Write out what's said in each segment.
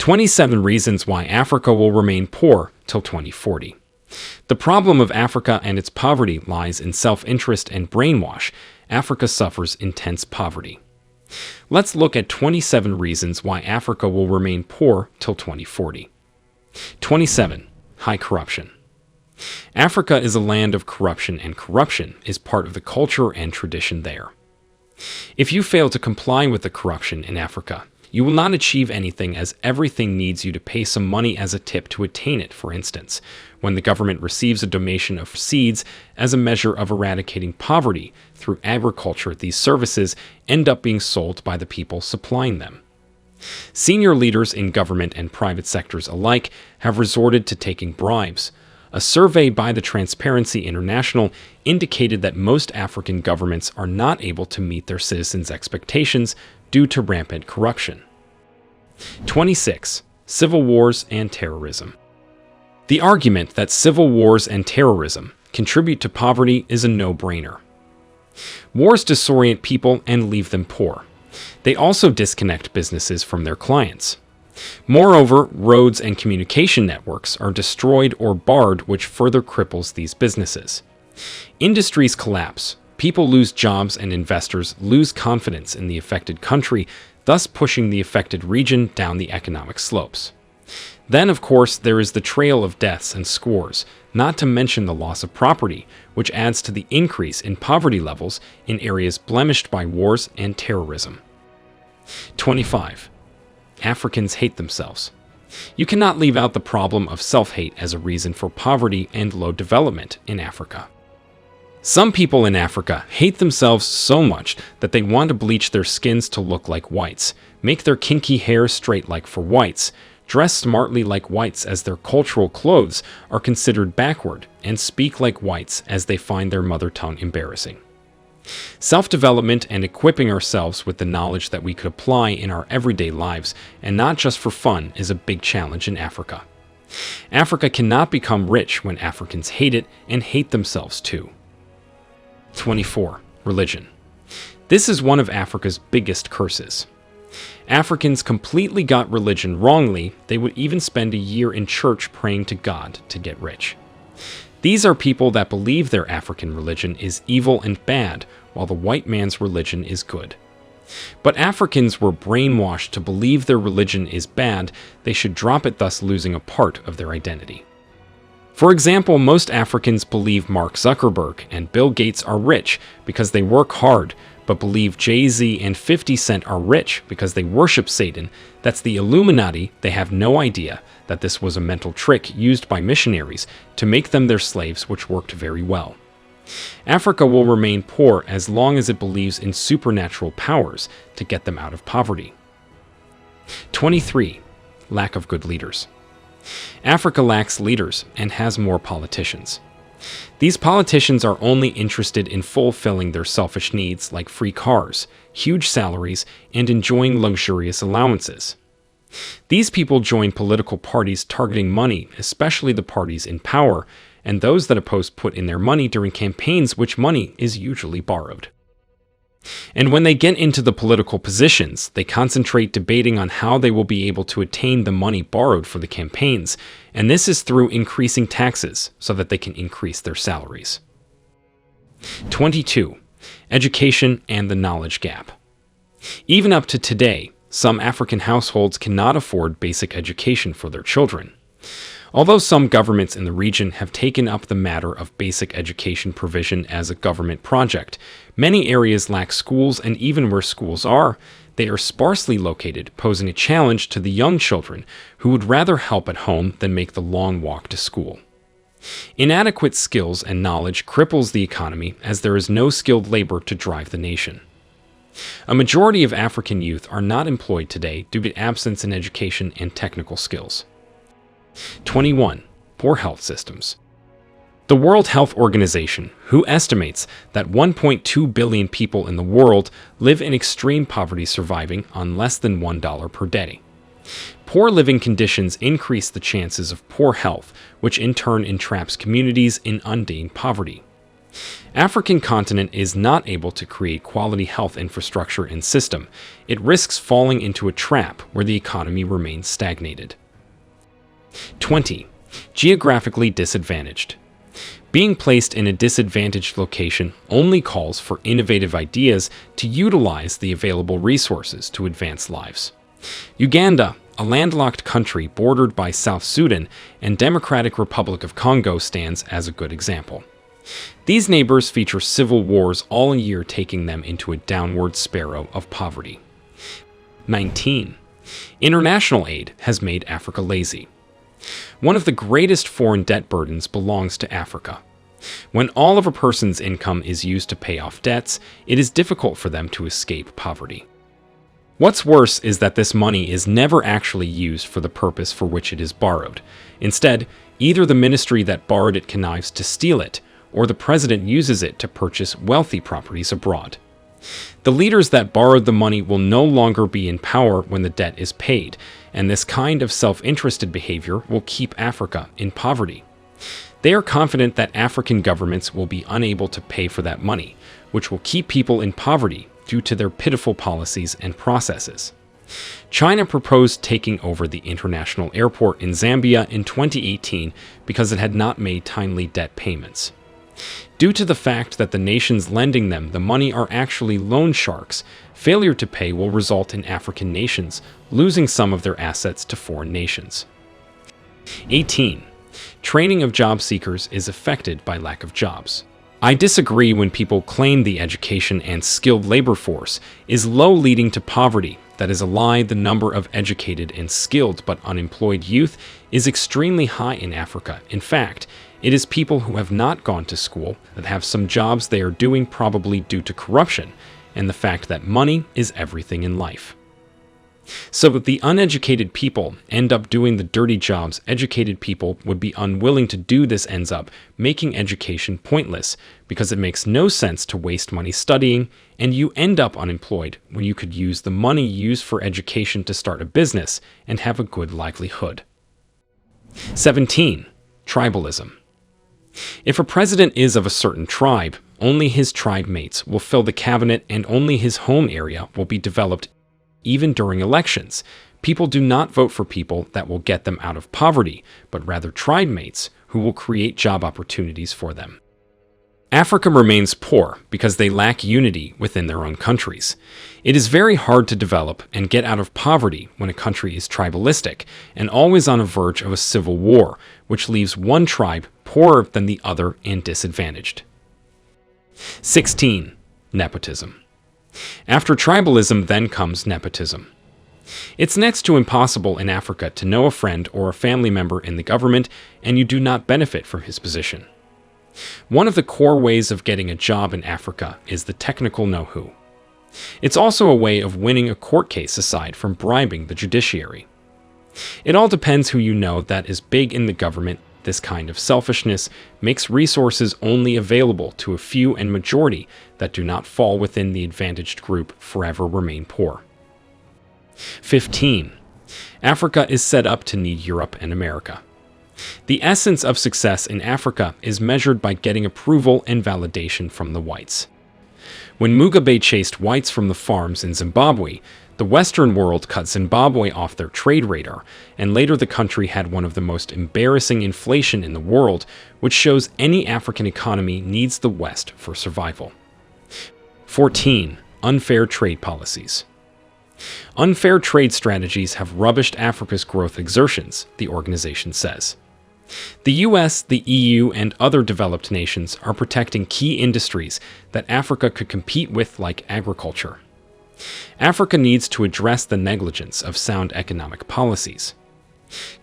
27 reasons why Africa will remain poor till 2040. The problem of Africa and its poverty lies in self-interest and brainwash. Africa suffers intense poverty. Let's look at 27 reasons why Africa will remain poor till 2040. 27. High corruption. Africa is a land of corruption, and corruption is part of the culture and tradition there. If you fail to comply with the corruption in Africa, you will not achieve anything, as everything needs you to pay some money as a tip to attain it. For instance, when the government receives a donation of seeds as a measure of eradicating poverty through agriculture, these services end up being sold by the people supplying them. Senior leaders in government and private sectors alike have resorted to taking bribes. A survey by the Transparency International indicated that most African governments are not able to meet their citizens' expectations due to rampant corruption. 26. Civil wars and terrorism. The argument that civil wars and terrorism contribute to poverty is a no-brainer. Wars disorient people and leave them poor. They also disconnect businesses from their clients. Moreover, roads and communication networks are destroyed or barred, which further cripples these businesses. Industries collapse. People lose jobs and investors lose confidence in the affected country, thus pushing the affected region down the economic slopes. Then, of course, there is the trail of deaths and scores, not to mention the loss of property, which adds to the increase in poverty levels in areas blemished by wars and terrorism. 25. Africans hate themselves. You cannot leave out the problem of self-hate as a reason for poverty and low development in Africa. Some people in Africa hate themselves so much that they want to bleach their skins to look like whites, make their kinky hair straight like for whites, dress smartly like whites as their cultural clothes are considered backward, and speak like whites as they find their mother tongue embarrassing. Self-development and equipping ourselves with the knowledge that we could apply in our everyday lives, and not just for fun, is a big challenge in Africa. Africa cannot become rich when Africans hate it and hate themselves too. 24. Religion. This is one of Africa's biggest curses. Africans completely got religion wrongly. They would even spend a year in church praying to God to get rich. These are people that believe their African religion is evil and bad, while the white man's religion is good. But Africans were brainwashed to believe their religion is bad. They should drop it, thus losing a part of their identity. For example, most Africans believe Mark Zuckerberg and Bill Gates are rich because they work hard, but believe Jay-Z and 50 Cent are rich because they worship Satan. That's the Illuminati. They have no idea that this was a mental trick used by missionaries to make them their slaves, which worked very well. Africa will remain poor as long as it believes in supernatural powers to get them out of poverty. 23. Lack of good leaders. Africa lacks leaders and has more politicians. These politicians are only interested in fulfilling their selfish needs like free cars, huge salaries, and enjoying luxurious allowances. These people join political parties targeting money, especially the parties in power, and those that oppose put in their money during campaigns, which money is usually borrowed. And when they get into the political positions, they concentrate debating on how they will be able to attain the money borrowed for the campaigns, and this is through increasing taxes so that they can increase their salaries. 22. Education and the knowledge gap. Even up to today, some African households cannot afford basic education for their children. Although some governments in the region have taken up the matter of basic education provision as a government project, many areas lack schools, and even where schools are, they are sparsely located, posing a challenge to the young children who would rather help at home than make the long walk to school. Inadequate skills and knowledge cripples the economy, as there is no skilled labor to drive the nation. A majority of African youth are not employed today due to absence in education and technical skills. 21. Poor health systems. The World Health Organization, who estimates that 1.2 billion people in the world live in extreme poverty, surviving on less than $1 per day. Poor living conditions increase the chances of poor health, which in turn entraps communities in undue poverty. African continent is not able to create quality health infrastructure and system. It risks falling into a trap where the economy remains stagnated. 20. Geographically disadvantaged. Being placed in a disadvantaged location only calls for innovative ideas to utilize the available resources to advance lives. Uganda, a landlocked country bordered by South Sudan and Democratic Republic of Congo, stands as a good example. These neighbors feature civil wars all year, taking them into a downward spiral of poverty. 19. International aid has made Africa lazy. One of the greatest foreign debt burdens belongs to Africa. When all of a person's income is used to pay off debts, it is difficult for them to escape poverty. What's worse is that this money is never actually used for the purpose for which it is borrowed. Instead, either the ministry that borrowed it connives to steal it, or the president uses it to purchase wealthy properties abroad. The leaders that borrowed the money will no longer be in power when the debt is paid, and this kind of self-interested behavior will keep Africa in poverty. They are confident that African governments will be unable to pay for that money, which will keep people in poverty due to their pitiful policies and processes. China proposed taking over the international airport in Zambia in 2018 because it had not made timely debt payments. Due to the fact that the nations lending them the money are actually loan sharks, failure to pay will result in African nations losing some of their assets to foreign nations. 18. Training of job seekers is affected by lack of jobs. I disagree when people claim the education and skilled labor force is low, leading to poverty. That is a lie. The number of educated and skilled but unemployed youth is extremely high in Africa. In fact, it is people who have not gone to school that have some jobs they are doing, probably due to corruption and the fact that money is everything in life. So if the uneducated people end up doing the dirty jobs educated people would be unwilling to do, this ends up making education pointless because it makes no sense to waste money studying, and you end up unemployed when you could use the money used for education to start a business and have a good livelihood. 17. Tribalism. If a president is of a certain tribe, only his tribe mates will fill the cabinet and only his home area will be developed. Even during elections, people do not vote for people that will get them out of poverty, but rather tribe mates who will create job opportunities for them. Africa remains poor because they lack unity within their own countries. It is very hard to develop and get out of poverty when a country is tribalistic and always on the verge of a civil war, which leaves one tribe poorer than the other and disadvantaged. 16. Nepotism. After tribalism, then comes nepotism. It's next to impossible in Africa to know a friend or a family member in the government and you do not benefit from his position. One of the core ways of getting a job in Africa is the technical know-how. It's also a way of winning a court case aside from bribing the judiciary. It all depends who you know that is big in the government. This kind of selfishness makes resources only available to a few, and majority that do not fall within the advantaged group forever remain poor. 15. Africa is set up to need Europe and America. The essence of success in Africa is measured by getting approval and validation from the whites. When Mugabe chased whites from the farms in Zimbabwe, the Western world cut Zimbabwe off their trade radar, and later the country had one of the most embarrassing inflation in the world, which shows any African economy needs the West for survival. 14. Unfair trade policies. Unfair trade strategies have rubbished Africa's growth exertions, the organization says. The US, the EU, and other developed nations are protecting key industries that Africa could compete with, like agriculture. Africa needs to address the negligence of sound economic policies.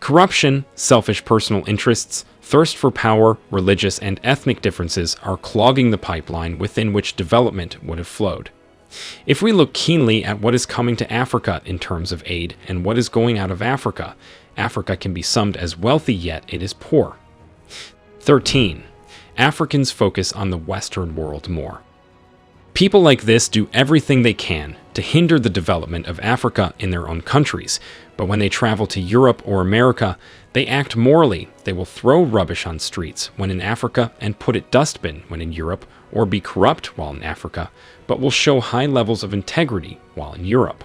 Corruption, selfish personal interests, thirst for power, religious and ethnic differences are clogging the pipeline within which development would have flowed. If we look keenly at what is coming to Africa in terms of aid and what is going out of Africa, Africa can be summed as wealthy, yet it is poor. 13. Africans focus on the Western world more. People like this do everything they can to hinder the development of Africa in their own countries, but when they travel to Europe or America, they act morally. They will throw rubbish on streets when in Africa and put it dustbin when in Europe, or be corrupt while in Africa, but will show high levels of integrity while in Europe.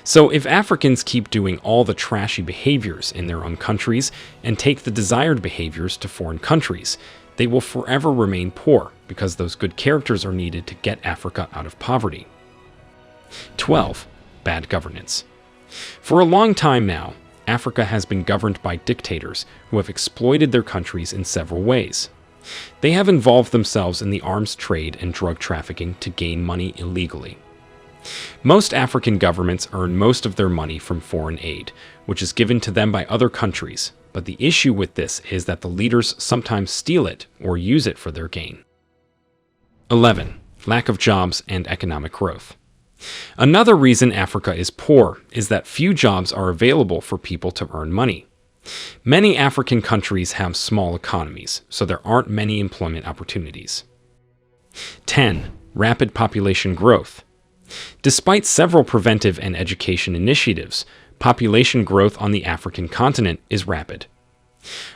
So if Africans keep doing all the trashy behaviors in their own countries and take the desired behaviors to foreign countries, they will forever remain poor because those good characters are needed to get Africa out of poverty. 12. Bad governance. For a long time now, Africa has been governed by dictators who have exploited their countries in several ways. They have involved themselves in the arms trade and drug trafficking to gain money illegally. Most African governments earn most of their money from foreign aid, which is given to them by other countries, but the issue with this is that the leaders sometimes steal it or use it for their gain. 11. Lack of jobs and economic growth. Another reason Africa is poor is that few jobs are available for people to earn money. Many African countries have small economies, so there aren't many employment opportunities. 10. Rapid population growth. Despite several preventive and education initiatives, population growth on the African continent is rapid.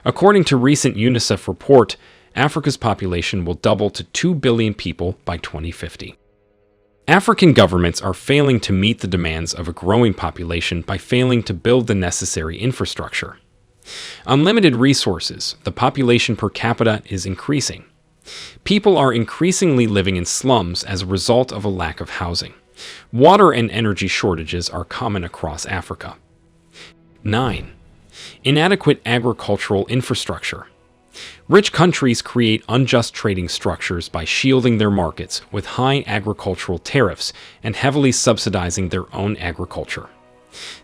According to recent UNICEF report, Africa's population will double to 2 billion people by 2050. African governments are failing to meet the demands of a growing population by failing to build the necessary infrastructure. Unlimited resources, the population per capita is increasing. People are increasingly living in slums as a result of a lack of housing. Water and energy shortages are common across Africa. 9. Inadequate agricultural infrastructure. Rich countries create unjust trading structures by shielding their markets with high agricultural tariffs and heavily subsidizing their own agriculture.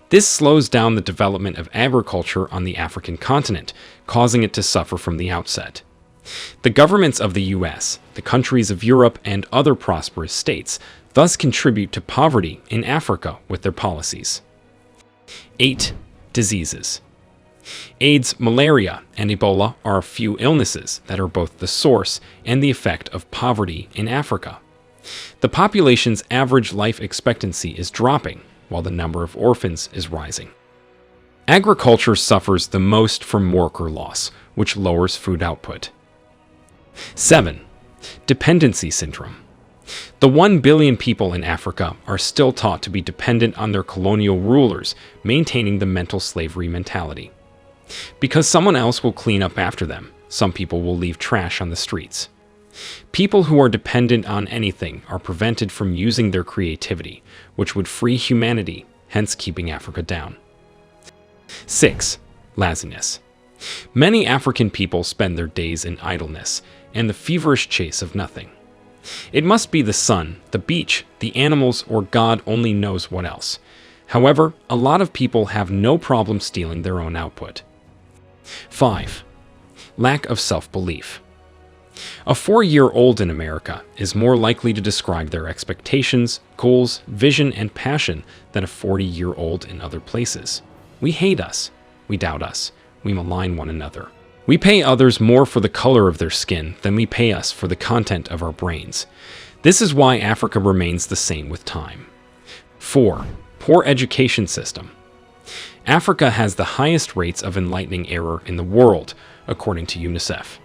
This slows down the development of agriculture on the African continent, causing it to suffer from the outset. The governments of the US, the countries of Europe, and other prosperous states thus contribute to poverty in Africa with their policies. 8. Diseases. AIDS, malaria, and Ebola are a few illnesses that are both the source and the effect of poverty in Africa. The population's average life expectancy is dropping, while the number of orphans is rising. Agriculture suffers the most from worker loss, which lowers food output. 7. Dependency Syndrome. The 1 billion people in Africa are still taught to be dependent on their colonial rulers, maintaining the mental slavery mentality. Because someone else will clean up after them, some people will leave trash on the streets. People who are dependent on anything are prevented from using their creativity, which would free humanity, hence keeping Africa down. 6. Laziness. Many African people spend their days in idleness and the feverish chase of nothing. It must be the sun, the beach, the animals, or God only knows what else. However, a lot of people have no problem stealing their own output. 5. Lack of self-belief. A 4-year-old in America is more likely to describe their expectations, goals, vision, and passion than a 40-year-old in other places. We hate us. We doubt us. We malign one another. We pay others more for the color of their skin than we pay us for the content of our brains. This is why Africa remains the same with time. 4. Poor education system. Africa has the highest rates of enlightening error in the world, according to UNICEF.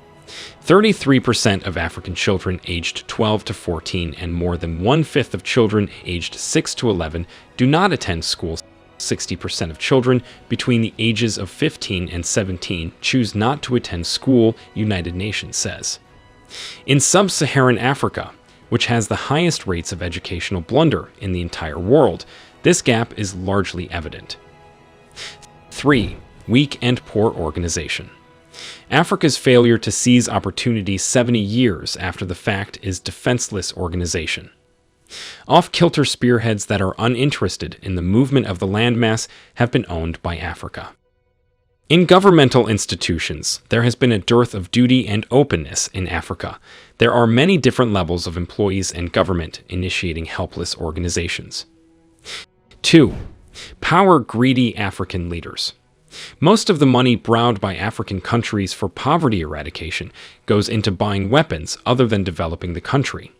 33% of African children aged 12 to 14 and more than 1/5 of children aged 6 to 11 do not attend school. 60% of children between the ages of 15 and 17 choose not to attend school, United Nations says. In sub-Saharan Africa, which has the highest rates of educational blunder in the entire world, this gap is largely evident. 3. Weak and poor organization. Africa's failure to seize opportunities 70 years after the fact is defenseless organization. Off-kilter spearheads that are uninterested in the movement of the landmass have been owned by Africa. In governmental institutions, there has been a dearth of duty and openness in Africa. There are many different levels of employees and government initiating helpless organizations. 2. Power-greedy African leaders. Most of the money browed by African countries for poverty eradication goes into buying weapons other than developing the country.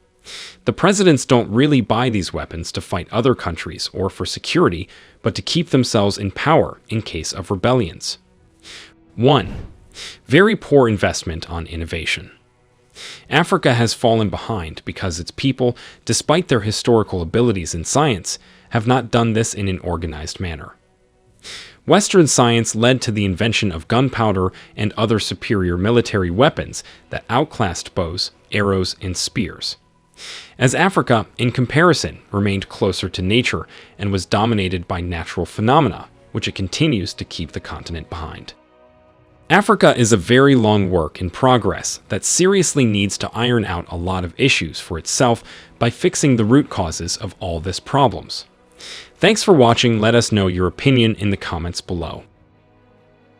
The presidents don't really buy these weapons to fight other countries or for security, but to keep themselves in power in case of rebellions. 1. Very poor investment on innovation. Africa has fallen behind because its people, despite their historical abilities in science, have not done this in an organized manner. Western science led to the invention of gunpowder and other superior military weapons that outclassed bows, arrows, and spears. As Africa, in comparison, remained closer to nature and was dominated by natural phenomena, which it continues to keep the continent behind. Africa is a very long work in progress that seriously needs to iron out a lot of issues for itself by fixing the root causes of all this problems. Thanks for watching. Let us know your opinion in the comments below.